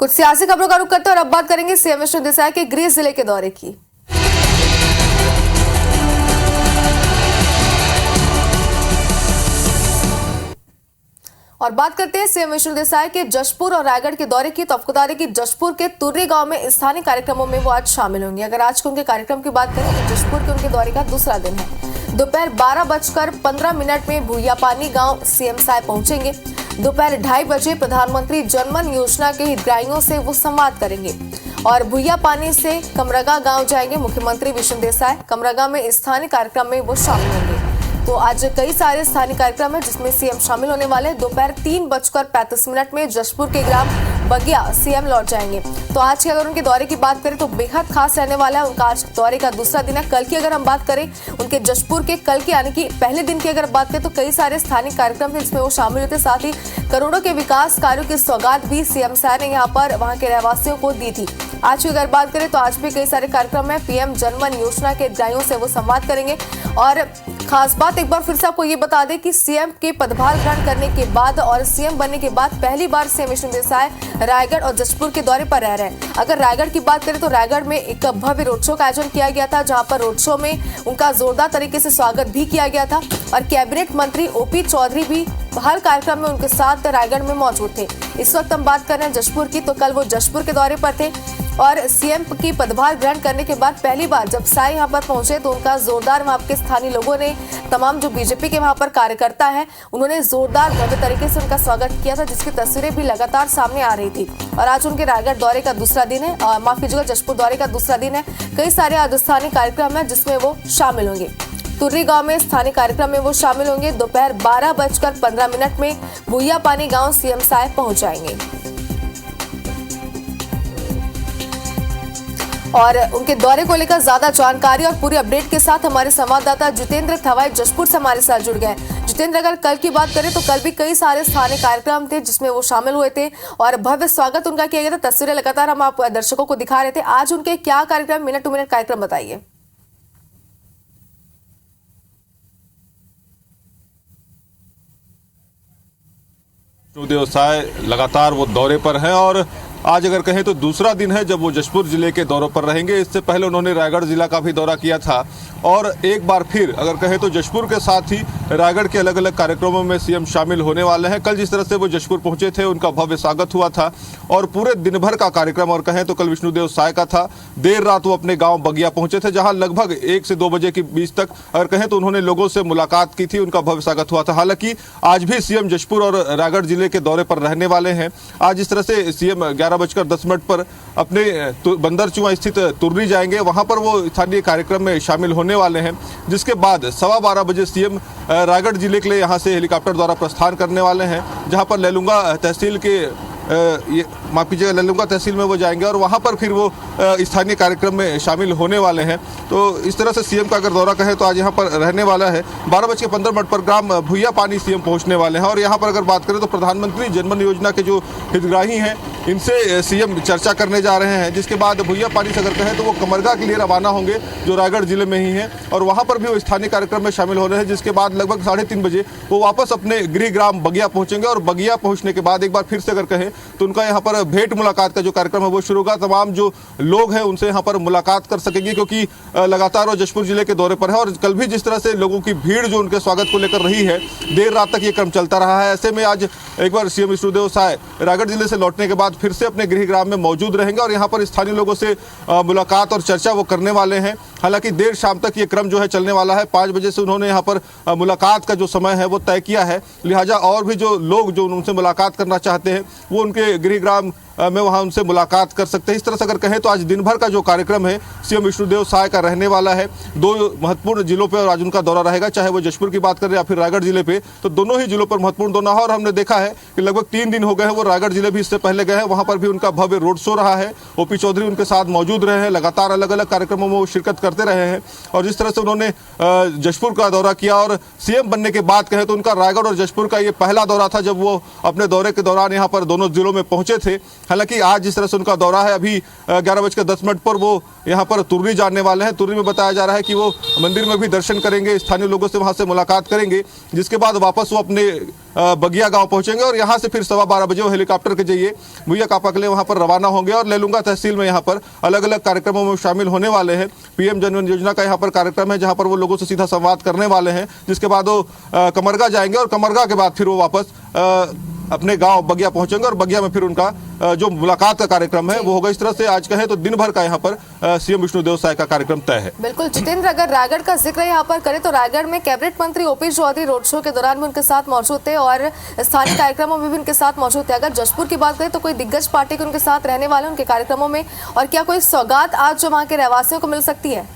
कुछ सियासी खबरों का रुख करते हैं और अब बात करेंगे सीएम विष्णु देसाई के गृह जिले के दौरे की। और बात करते हैं सीएम विष्णु देसाई के जशपुर और रायगढ़ के दौरे की। तो आपको बता दें कि जशपुर के तुर्री गांव में स्थानीय कार्यक्रमों में वो आज शामिल होंगे। अगर आज के उनके कार्यक्रम की बात करें तो जशपुर के उनके दौरे का दूसरा दिन है। दोपहर 12:15 में भुइयापानी गांव सीएम साय पहुंचेंगे। दोपहर 2:30 बजे प्रधानमंत्री जनमन योजना के हितग्राहियों से वो संवाद करेंगे और भुइयापानी से कमरगा गांव जाएंगे मुख्यमंत्री विष्णु देसाई। कमरगा में स्थानीय कार्यक्रम में वो शामिल होंगे। तो आज कई सारे स्थानीय कार्यक्रम है जिसमें सीएम शामिल होने वाले। दोपहर 3:35 में जशपुर के ग्राम बगिया सीएम लौट जाएंगे। तो आज के अगर उनके दौरे की बात करें तो बेहद खास रहने वाला है। उनका आज दौरे का दूसरा दिन है। कल की अगर हम बात करें उनके जशपुर के कल के यानी कि पहले दिन की अगर बात करें तो कई सारे स्थानीय कार्यक्रम थे जिसमें वो शामिल होते। साथ ही करोड़ों के विकास कार्यों की सौगात भी सीएम साय ने यहाँ पर वहाँ के रहवासियों को दी थी। आज की अगर बात करें तो आज भी कई सारे कार्यक्रम है। पीएम जनमन योजना के हितग्राहियों से वो संवाद करेंगे। और खास बात एक बार फिर से आपको ये बता दें कि सीएम के पदभार ग्रहण करने के बाद और सीएम बनने के बाद पहली बार सीएम विष्णु देसाई रायगढ़ और जशपुर के दौरे पर रह रहे हैं। अगर रायगढ़ की बात करें तो रायगढ़ में एक भव्य रोड शो का आयोजन किया गया था, जहां पर रोड शो में उनका जोरदार तरीके से स्वागत भी किया गया था और कैबिनेट मंत्री ओपी चौधरी भी हर कार्यक्रम में उनके साथ रायगढ़ में मौजूद थे। इस वक्त हम बात कर रहे हैं जशपुर की, तो कल वो जशपुर के दौरे पर थे और सीएम की पदभार ग्रहण करने के बाद पहली बार जब साय यहाँ पर पहुंचे तो उनका जोरदार वहां के स्थानीय लोगों ने, तमाम जो बीजेपी के वहां पर कार्यकर्ता हैं, उन्होंने जोरदार भव्य तरीके से उनका स्वागत किया था, जिसकी तस्वीरें भी लगातार सामने आ रही थी। और आज उनके रायगढ़ दौरे का दूसरा दिन है, माफ कीजिएगा जशपुर दौरे का दूसरा दिन है। कई सारे आज स्थानीय कार्यक्रम है जिसमें वो शामिल होंगे। तुर्री गांव में स्थानीय कार्यक्रम में वो शामिल होंगे। दोपहर 12:15 में भुइयापानी गांव सीएम साय पहुंच जाएंगे। और उनके दौरे को लेकर ज्यादा जानकारी और पूरी अपडेट के साथ हमारे संवाददाता जितेंद्र थवाई जशपुर से हमारे साथ जुड़ गए। जितेंद्र, अगर कल की बात करें तो कल भी कई सारे स्थानीय कार्यक्रम थे जिसमें वो शामिल हुए थे और भव्य स्वागत उनका किया गया था। तस्वीरें लगातार हम आप दर्शकों को दिखा रहे थे। आज उनके क्या कार्यक्रम, मिनट टू मिनट कार्यक्रम बताइए। देसाई लगातार वो दौरे पर हैं और आज अगर कहें तो दूसरा दिन है जब वो जशपुर जिले के दौरों पर रहेंगे। इससे पहले उन्होंने रायगढ़ जिला का भी दौरा किया था और एक बार फिर अगर कहें तो जशपुर के साथ ही रायगढ़ के अलग अलग कार्यक्रमों में सीएम शामिल होने वाले हैं। कल जिस तरह से वो जशपुर पहुंचे थे, उनका भव्य स्वागत हुआ था और पूरे दिन भर का कार्यक्रम और कहें तो कल विष्णुदेव साय का था। देर रात वो अपने गाँव बगिया पहुंचे थे, जहाँ लगभग 1 से 2 बजे के बीच तक अगर कहें तो उन्होंने लोगों से मुलाकात की थी, उनका भव्य स्वागत हुआ था। हालांकि आज भी सीएम जशपुर और रायगढ़ जिले के दौरे पर रहने वाले हैं। आज इस तरह से सीएम 11:10 पर अपने बंदरचुआ स्थित तुर्री जाएंगे, वहां पर वो स्थानीय कार्यक्रम में शामिल होने वाले हैं। जिसके बाद 12:15 बजे सीएम रायगढ़ जिले के लिए यहां से हेलीकॉप्टर द्वारा प्रस्थान करने वाले हैं, जहां पर लैलूंगा तहसील के माफ कीजिएगा लैलूंगा तहसील में वो जाएंगे और वहां पर फिर वो स्थानीय कार्यक्रम में शामिल होने वाले हैं। तो इस तरह से सीएम का अगर दौरा कहें तो आज यहाँ पर रहने वाला है। 12:15 पर ग्राम भुइयापानी सीएम पहुंचने वाले हैं और यहाँ पर अगर बात करें तो प्रधानमंत्री जनमन योजना के जो हितग्राही हैं इनसे सीएम चर्चा करने जा रहे हैं। जिसके बाद भुइयापानी से अगर कहें तो वो कमरगा के लिए रवाना होंगे, जो रायगढ़ जिले में ही है, और वहाँ पर भी वो स्थानीय कार्यक्रम में शामिल हो रहे हैं। जिसके बाद लगभग 3:30 बजे वो वापस अपने गृह ग्राम बगिया पहुंचेंगे और बगिया पहुंचने के बाद एक बार फिर से अगर कहें तो उनका यहाँ पर भेंट मुलाकात का जो कार्यक्रम है वो शुरू होगा। तमाम जो लोग हैं उनसे यहाँ पर मुलाकात कर सकेंगे, क्योंकि लगातार वो जशपुर जिले के दौरे पर है और कल भी जिस तरह से लोगों की भीड़ जो उनके स्वागत को लेकर रही है, देर रात तक ये क्रम चलता रहा है। ऐसे में आज एक बार सीएम विष्णुदेव साय रायगढ़ जिले से लौटने के बाद फिर से अपने गृह ग्राम में मौजूद रहेंगे और यहाँ पर स्थानीय लोगों से मुलाकात और चर्चा वो करने वाले हैं। हालांकि देर शाम तक ये क्रम जो है चलने वाला है। 5 बजे से उन्होंने यहाँ पर मुलाकात का जो समय है वो तय किया है, लिहाजा और भी जो लोग जो उनसे मुलाकात करना चाहते हैं वो उनके गृह ग्राम में वहाँ उनसे मुलाकात कर सकते हैं। इस तरह से अगर कहें तो आज दिन भर का जो कार्यक्रम है सीएम विष्णुदेव साय का रहने वाला है। 2 महत्वपूर्ण जिलों पे और आज उनका दौरा रहेगा, चाहे वो जशपुर की बात करें या फिर रायगढ़ जिले पे, तो दोनों ही जिलों पर महत्वपूर्ण दौरा है। और हमने देखा है कि लगभग 3 दिन हो गए हैं वो रायगढ़ जिले भी इससे पहले गए हैं, वहाँ पर भी उनका भव्य रोड शो रहा है। ओपी चौधरी उनके साथ मौजूद रहे हैं, लगातार अलग अलग कार्यक्रमों में वो शिरकत करते रहे हैं। और जिस तरह से उन्होंने जशपुर का दौरा किया और सीएम बनने के बाद कहें तो उनका रायगढ़ और जशपुर का ये पहला दौरा था जब वो अपने दौरे के दौरान यहाँ पर दोनों जिलों में पहुंचे थे। हालांकि आज जिस तरह से उनका दौरा है, अभी 11:10 पर वो यहाँ पर तुर्री जाने वाले हैं। तुर्री में बताया जा रहा है कि वो मंदिर में भी दर्शन करेंगे, स्थानीय लोगों से वहां से मुलाकात करेंगे, जिसके बाद वापस वो अपने बगिया गांव पहुंचेंगे और यहां से फिर 12:15 बजे वो हेलीकॉप्टर के जरिए भुइया कापा के लिए वहां पर रवाना होंगे और लेलुंगा तहसील में यहां पर अलग अलग कार्यक्रमों में शामिल होने वाले हैं। पीएम जनधन योजना का यहां पर कार्यक्रम है, जहां पर वो लोगों से सीधा संवाद करने वाले हैं, जिसके बाद वो कमरगा जाएंगे और कमरगा के बाद फिर वो वापस अपने गांव बगिया पहुंचेंगे और बगिया में फिर उनका जो मुलाकात का कार्यक्रम है वो होगा। इस तरह से आज कहें तो दिन भर का यहाँ पर सीएम विष्णुदेव साय का कार्यक्रम तय है। बिल्कुल जितेंद्र, अगर रायगढ़ का जिक्र यहाँ पर करें तो रायगढ़ में कैबिनेट मंत्री ओपी चौधरी रोड शो के दौरान भी उनके साथ मौजूद थे और स्थानीय कार्यक्रमों में भी उनके साथ मौजूद थे। अगर जशपुर की बात करें तो कोई दिग्गज पार्टी के उनके साथ रहने वाले उनके कार्यक्रमों में, और क्या कोई सौगात आज जो वहाँ के रहवासियों को मिल सकती है?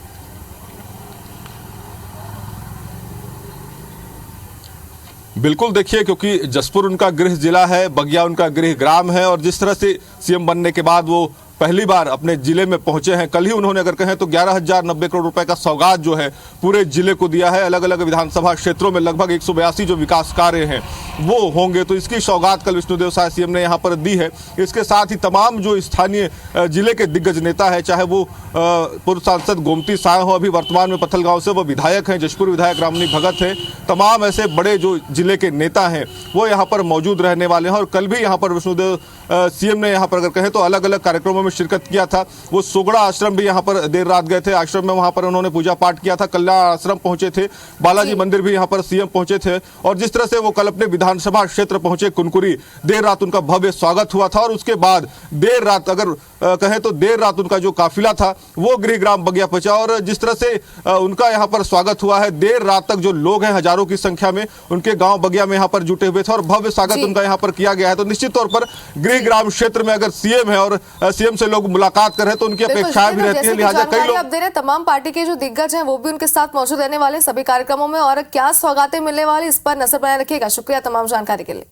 बिल्कुल, देखिए, क्योंकि जशपुर उनका गृह जिला है, बगिया उनका गृह ग्राम है और जिस तरह से सीएम बनने के बाद वो पहली बार अपने जिले में पहुंचे हैं, कल ही उन्होंने अगर कहें तो 11,090 करोड़ रुपए का सौगात जो है पूरे जिले को दिया है। अलग अलग विधानसभा क्षेत्रों में लगभग 182 जो विकास कार्य हैं वो होंगे, तो इसकी सौगात कल विष्णुदेव साय सीएम ने यहाँ पर दी है। इसके साथ ही तमाम जो स्थानीय जिले के दिग्गज नेता है, चाहे वो पूर्व सांसद गोमती साय हो, अभी वर्तमान में पत्थलगांव से वो विधायक हैं, जशपुर विधायक रामनी भगत है, तमाम ऐसे बड़े जो जिले के नेता हैं वो यहाँ पर मौजूद रहने वाले हैं। और कल भी यहाँ पर विष्णुदेव सीएम ने यहाँ पर अगर कहें तो अलग अलग कार्यक्रमों में शिरकत किया था। वो सोगड़ा आश्रम भी यहाँ पर देर रात गए थे, आश्रम में वहाँ पर उन्होंने पूजा पाठ किया था, कल्याण आश्रम पहुंचे थे, बालाजी मंदिर भी यहाँ पर सीएम पहुंचे थे और जिस तरह से वो कल अपने विधानसभा क्षेत्र पहुंचे कुनकुरी, देर रात उनका भव्य स्वागत हुआ था और उसके बाद देर रात अगर कहें तो देर रात उनका जो काफिला था वो गृहग्राम बगिया पहुंचा और जिस तरह से उनका यहाँ पर स्वागत हुआ है, देर रात तक जो लोग हैं हजारों की संख्या में उनके गांव बगिया में यहाँ पर जुटे हुए थे और भव्य स्वागत उनका यहाँ पर किया गया है। तो निश्चित तौर पर गृहग्राम क्षेत्र में अगर सीएम है और सीएम से लोग मुलाकात कर रहे हैं तो उनकी अपेक्षाएं भी रहती है, लिहाजा कई लोग दे रहे तमाम पार्टी के जो दिग्गज हैं वो भी उनके साथ मौजूद रहने वाले सभी कार्यक्रमों में, और क्या सौगातें मिलने वाली इस पर नजर बनाए रखिएगा। शुक्रिया तमाम जानकारी के लिए।